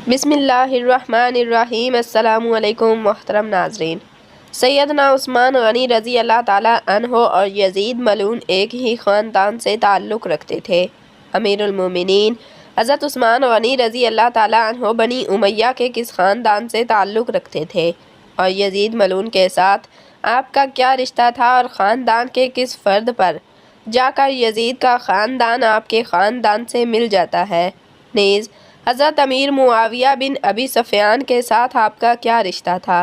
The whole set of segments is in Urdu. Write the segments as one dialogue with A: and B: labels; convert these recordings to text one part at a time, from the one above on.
A: بسم اللہ الرحمن الرحیم۔ السلام علیکم محترم ناظرین۔ سیدنا عثمان غنی رضی اللہ تعالیٰ عنہ اور یزید ملعون ایک ہی خاندان سے تعلق رکھتے تھے۔ امیر المومنین حضرت عثمان غنی رضی اللہ تعالیٰ عنہ بنی امیہ کے کس خاندان سے تعلق رکھتے تھے اور یزید ملعون کے ساتھ آپ کا کیا رشتہ تھا اور خاندان کے کس فرد پر جا کر یزید کا خاندان آپ کے خاندان سے مل جاتا ہے، نیز حضرت امیر معاویہ بن ابی سفیان کے ساتھ آپ کا کیا رشتہ تھا۔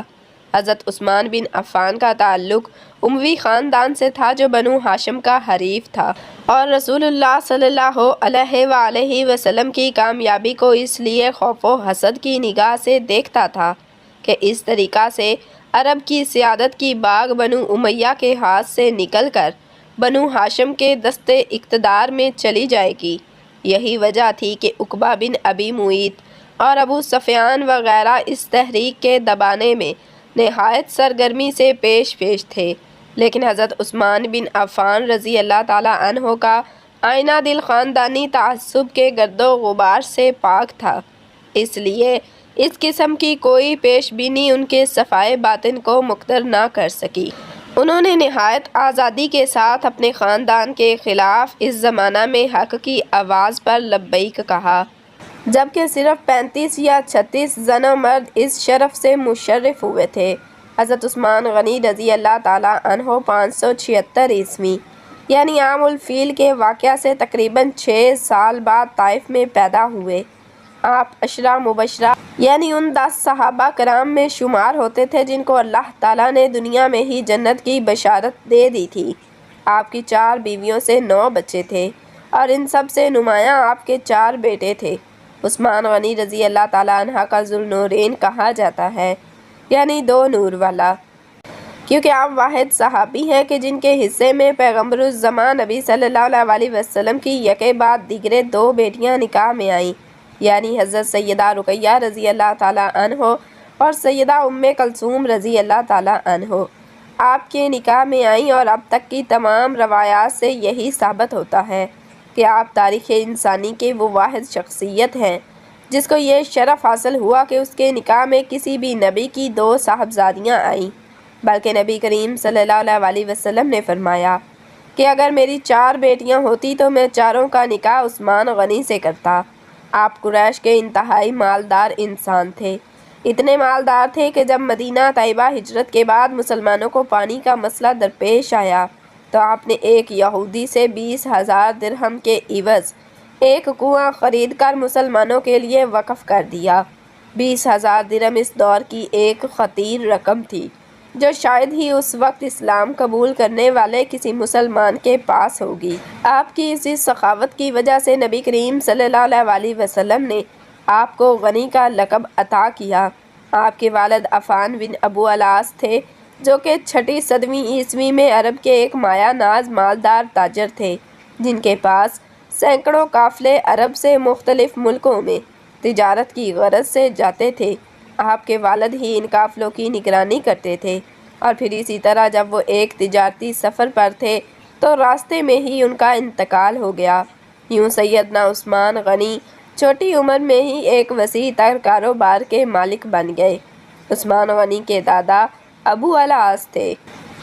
A: حضرت عثمان بن عفان کا تعلق اموی خاندان سے تھا جو بنو ہاشم کا حریف تھا اور رسول اللہ صلی اللہ علیہ وآلہ وسلم کی کامیابی کو اس لیے خوف و حسد کی نگاہ سے دیکھتا تھا کہ اس طریقہ سے عرب کی سیادت کی باغ بنو امیہ کے ہاتھ سے نکل کر بنو ہاشم کے دستے اقتدار میں چلی جائے گی۔ یہی وجہ تھی کہ عقبہ بن ابی معیط اور ابو سفیان وغیرہ اس تحریک کے دبانے میں نہایت سرگرمی سے پیش تھے، لیکن حضرت عثمان بن عفان رضی اللہ تعالیٰ عنہ کا آئینہ دل خاندانی تعصب کے گرد و غبار سے پاک تھا، اس لیے اس قسم کی کوئی پیش بینی ان کے صفائے باطن کو مقدر نہ کر سکی۔ انہوں نے نہایت آزادی کے ساتھ اپنے خاندان کے خلاف اس زمانہ میں حق کی آواز پر لبیک کہا، جبکہ صرف 35 یا 36 زن و مرد اس شرف سے مشرف ہوئے تھے۔ حضرت عثمان غنی رضی اللہ تعالیٰ عنہ 576 عیسوی یعنی عام الفیل کے واقعہ سے تقریباً 6 سال بعد طائف میں پیدا ہوئے۔ آپ عشرہ مبشرہ یعنی ان 10 صحابہ کرام میں شمار ہوتے تھے جن کو اللہ تعالیٰ نے دنیا میں ہی جنت کی بشارت دے دی تھی۔ آپ کی 4 بیویوں سے 9 بچے تھے اور ان سب سے نمایاں آپ کے 4 بیٹے تھے۔ عثمان غنی رضی اللہ تعالیٰ عنہ کا ذوالنورین کہا جاتا ہے، یعنی 2 نور والا، کیونکہ آپ واحد صحابی ہیں کہ جن کے حصے میں پیغمبر الزمان نبی صلی اللہ علیہ وسلم کی یکے بعد دیگرے 2 بیٹیاں نکاح میں آئیں، یعنی حضرت سیدہ رقیہ رضی اللہ تعالیٰ عنہ اور سیدہ ام کلثوم رضی اللہ تعالیٰ عنہ آپ کے نکاح میں آئیں، اور اب تک کی تمام روایات سے یہی ثابت ہوتا ہے کہ آپ تاریخ انسانی کے وہ واحد شخصیت ہیں جس کو یہ شرف حاصل ہوا کہ اس کے نکاح میں کسی بھی نبی کی 2 صاحبزادیاں آئیں، بلکہ نبی کریم صلی اللہ علیہ وسلم نے فرمایا کہ اگر میری 4 بیٹیاں ہوتی تو میں چاروں کا نکاح عثمان غنی سے کرتا۔ آپ قریش کے انتہائی مالدار انسان تھے، اتنے مالدار تھے کہ جب مدینہ طیبہ ہجرت کے بعد مسلمانوں کو پانی کا مسئلہ درپیش آیا تو آپ نے ایک یہودی سے 20,000 درہم کے عوض ایک کنواں خرید کر مسلمانوں کے لیے وقف کر دیا۔ 20,000 درہم اس دور کی ایک خطیر رقم تھی جو شاید ہی اس وقت اسلام قبول کرنے والے کسی مسلمان کے پاس ہوگی۔ آپ کی اسی سخاوت کی وجہ سے نبی کریم صلی اللہ علیہ وسلم نے آپ کو غنی کا لقب عطا کیا۔ آپ کے والد عفان بن ابو العاص تھے جو کہ 6 صدی عیسوی میں عرب کے ایک مایہ ناز مالدار تاجر تھے جن کے پاس سینکڑوں قافلے عرب سے مختلف ملکوں میں تجارت کی غرض سے جاتے تھے۔ آپ کے والد ہی ان قافلوں کی نگرانی کرتے تھے، اور پھر اسی طرح جب وہ ایک تجارتی سفر پر تھے تو راستے میں ہی ان کا انتقال ہو گیا۔ یوں سیدنا عثمان غنی چھوٹی عمر میں ہی ایک وسیع تر کاروبار کے مالک بن گئے۔ عثمان غنی کے دادا ابو العاص تھے۔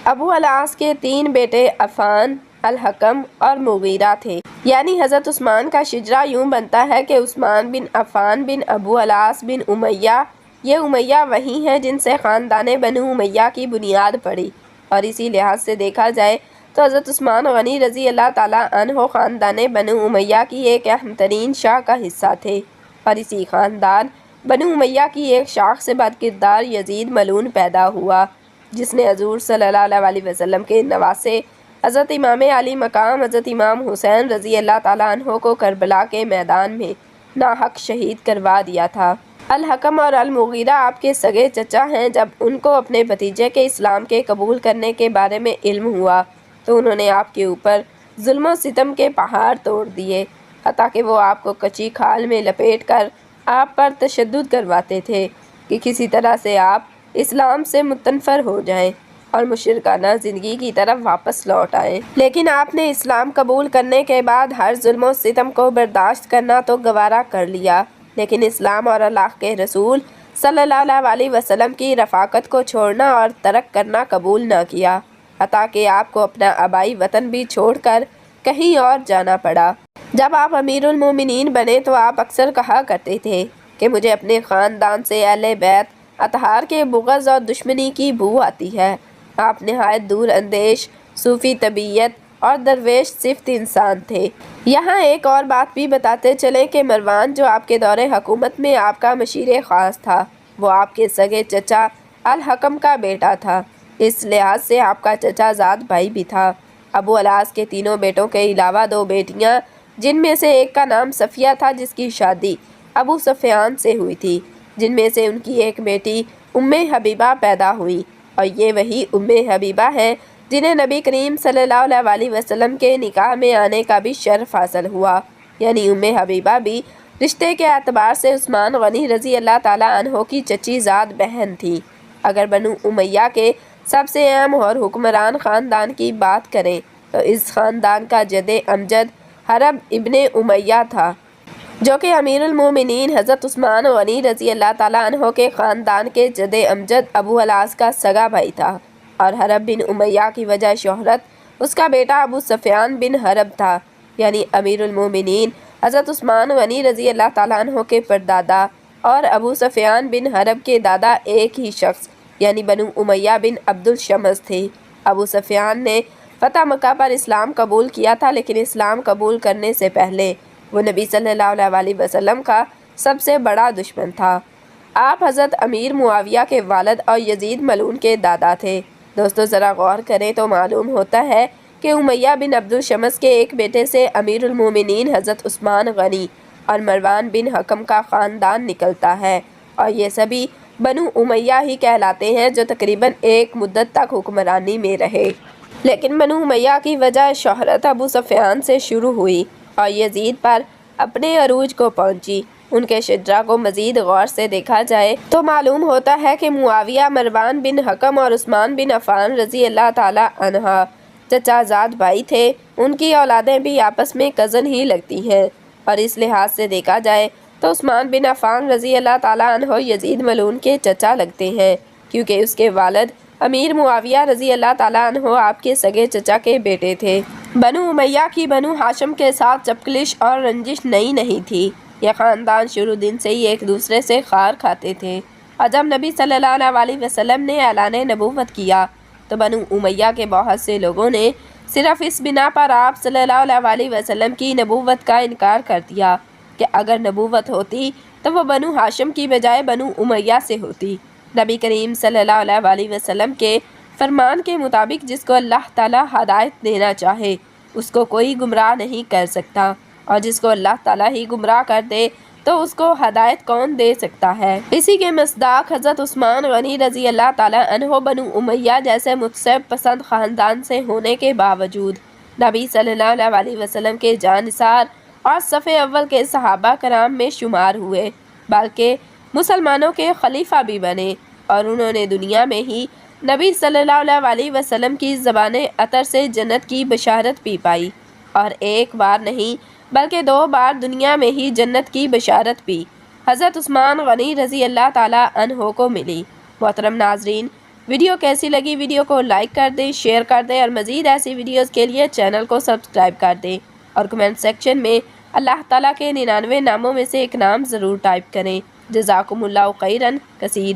A: ابو العاص کے 3 بیٹے عفان، الحکم اور مغیرہ تھے، یعنی حضرت عثمان کا شجرہ یوں بنتا ہے کہ عثمان بن عفان بن ابو العاص بن امیہ، یہ امیہ وہی ہیں جن سے خاندان بنو امیہ کی بنیاد پڑی، اور اسی لحاظ سے دیکھا جائے تو حضرت عثمان غنی رضی اللہ تعالیٰ عنہ خاندان بنو امیہ کی ایک اہم ترین شاخ کا حصہ تھے، اور اسی خاندان بنو امیہ کی ایک شاخ سے بد کردار یزید ملعون پیدا ہوا جس نے حضور صلی اللہ علیہ وسلم کے نواسے حضرت امام علی مقام حضرت امام حسین رضی اللہ تعالیٰ عنہ کو کربلا کے میدان میں ناحق شہید کروا دیا تھا۔ الحکم اور المغیرہ آپ کے سگے چچا ہیں۔ جب ان کو اپنے بھتیجے کے اسلام کے قبول کرنے کے بارے میں علم ہوا تو انہوں نے آپ کے اوپر ظلم و ستم کے پہاڑ توڑ دیے، حتیٰ کہ وہ آپ کو کچی کھال میں لپیٹ کر آپ پر تشدد کرواتے تھے کہ کسی طرح سے آپ اسلام سے متنفر ہو جائیں اور مشرکانہ زندگی کی طرف واپس لوٹ آئیں۔ لیکن آپ نے اسلام قبول کرنے کے بعد ہر ظلم و ستم کو برداشت کرنا تو گوارا کر لیا، لیکن اسلام اور اللہ کے رسول صلی اللہ علیہ وسلم کی رفاقت کو چھوڑنا اور ترک کرنا قبول نہ کیا، حتیٰ کہ آپ کو اپنا آبائی وطن بھی چھوڑ کر کہیں اور جانا پڑا۔ جب آپ امیر المومنین بنے تو آپ اکثر کہا کرتے تھے کہ مجھے اپنے خاندان سے اہل بیت اطہار کے بغض اور دشمنی کی بو آتی ہے۔ آپ نہایت دور اندیش، صوفی طبیعت اور درویش صفت انسان تھے۔ یہاں ایک اور بات بھی بتاتے چلیں کہ مروان جو آپ کے دور حکومت میں آپ کا مشیر خاص تھا، وہ آپ کے سگے چچا الحکم کا بیٹا تھا۔ اس لحاظ سے آپ کا چچا زاد بھائی بھی تھا۔ ابو الاس کے تینوں بیٹوں کے علاوہ دو بیٹیاں، جن میں سے ایک کا نام صفیہ تھا جس کی شادی ابو سفیان سے ہوئی تھی، جن میں سے ان کی ایک بیٹی ام حبیبہ پیدا ہوئی، اور یہ وہی ام حبیبہ ہیں جنہیں نبی کریم صلی اللہ علیہ وسلم کے نکاح میں آنے کا بھی شرف حاصل ہوا۔ یعنی ام حبیبہ بھی رشتے کے اعتبار سے عثمان غنی رضی اللہ تعالیٰ عنہ کی چچی زاد بہن تھی۔ اگر بنو امیہ کے سب سے اہم اور حکمران خاندان کی بات کریں تو اس خاندان کا جد امجد حرب ابن امیہ تھا، جو کہ امیر المومنین حضرت عثمان غنی رضی اللہ تعالیٰ عنہ کے خاندان کے جد امجد ابو الاس کا سگا بھائی تھا، اور حرب بن امیہ کی وجہ شہرت اس کا بیٹا ابو سفیان بن حرب تھا۔ یعنی امیر المومنین حضرت عثمان غنی رضی اللہ تعالیٰ عنہ کے پردادا اور ابو سفیان بن حرب کے دادا ایک ہی شخص یعنی بنو امیہ بن عبد الشمس تھے۔ ابو سفیان نے فتح مکہ پر اسلام قبول کیا تھا، لیکن اسلام قبول کرنے سے پہلے وہ نبی صلی اللہ علیہ وسلم کا سب سے بڑا دشمن تھا۔ آپ حضرت امیر معاویہ کے والد اور یزید ملعون کے دادا تھے۔ دوستو ذرا غور کریں تو معلوم ہوتا ہے کہ امیہ بن عبد الشمس کے ایک بیٹے سے امیر المومنین حضرت عثمان غنی اور مروان بن حکم کا خاندان نکلتا ہے، اور یہ سبھی بنو امیہ ہی کہلاتے ہیں جو تقریباً ایک مدت تک حکمرانی میں رہے۔ لیکن بنو امیہ کی وجہ شہرت ابو سفیان سے شروع ہوئی اور یزید پر اپنے عروج کو پہنچی۔ ان کے شجرہ کو مزید غور سے دیکھا جائے تو معلوم ہوتا ہے کہ معاویہ مروان بن حکم اور عثمان بن عفان رضی اللہ تعالیٰ عنہ چچا زاد بھائی تھے۔ ان کی اولادیں بھی آپس میں کزن ہی لگتی ہیں، اور اس لحاظ سے دیکھا جائے تو عثمان بن عفان رضی اللہ تعالیٰ عنہ یزید ملعون کے چچا لگتے ہیں، کیونکہ اس کے والد امیر معاویہ رضی اللہ تعالیٰ عنہ آپ کے سگے چچا کے بیٹے تھے۔ بنو امیہ کی بنو ہاشم کے ساتھ چپکلش اور رنجش نئی نہیں تھی۔ یہ خاندان شروع دن سے ہی ایک دوسرے سے خار کھاتے تھے، اور جب نبی صلی اللہ علیہ وسلم نے اعلان نبوت کیا تو بنو امیہ کے بہت سے لوگوں نے صرف اس بنا پر آپ صلی اللہ علیہ وسلم کی نبوت کا انکار کر دیا کہ اگر نبوت ہوتی تو وہ بنو ہاشم کی بجائے بنو امیہ سے ہوتی۔ نبی کریم صلی اللہ علیہ وسلم کے فرمان کے مطابق جس کو اللہ تعالیٰ ہدایت دینا چاہے اس کو کوئی گمراہ نہیں کر سکتا، اور جس کو اللہ تعالیٰ ہی گمراہ کر دے تو اس کو ہدایت کون دے سکتا ہے۔ اسی کے مصداق حضرت عثمان غنی رضی اللہ تعالیٰ عنہ بنو امیہ جیسے متصب پسند خاندان سے ہونے کے باوجود نبی صلی اللہ علیہ وسلم کے جانثار اور صف اول کے صحابہ کرام میں شمار ہوئے، بلکہ مسلمانوں کے خلیفہ بھی بنے، اور انہوں نے دنیا میں ہی نبی صلی اللہ علیہ وسلم کی زبان عطر سے جنت کی بشارت بھی پائی، اور ایک بار نہیں بلکہ 2 بار دنیا میں ہی جنت کی بشارت بھی حضرت عثمان غنی رضی اللہ تعالیٰ عنہ کو ملی۔ محترم ناظرین، ویڈیو کیسی لگی؟ ویڈیو کو لائک کر دیں، شیئر کر دیں، اور مزید ایسی ویڈیوز کے لیے چینل کو سبسکرائب کر دیں، اور کمنٹ سیکشن میں اللہ تعالیٰ کے 99 ناموں میں سے ایک نام ضرور ٹائپ کریں۔ جزاکم اللہ خیراً کثیراً۔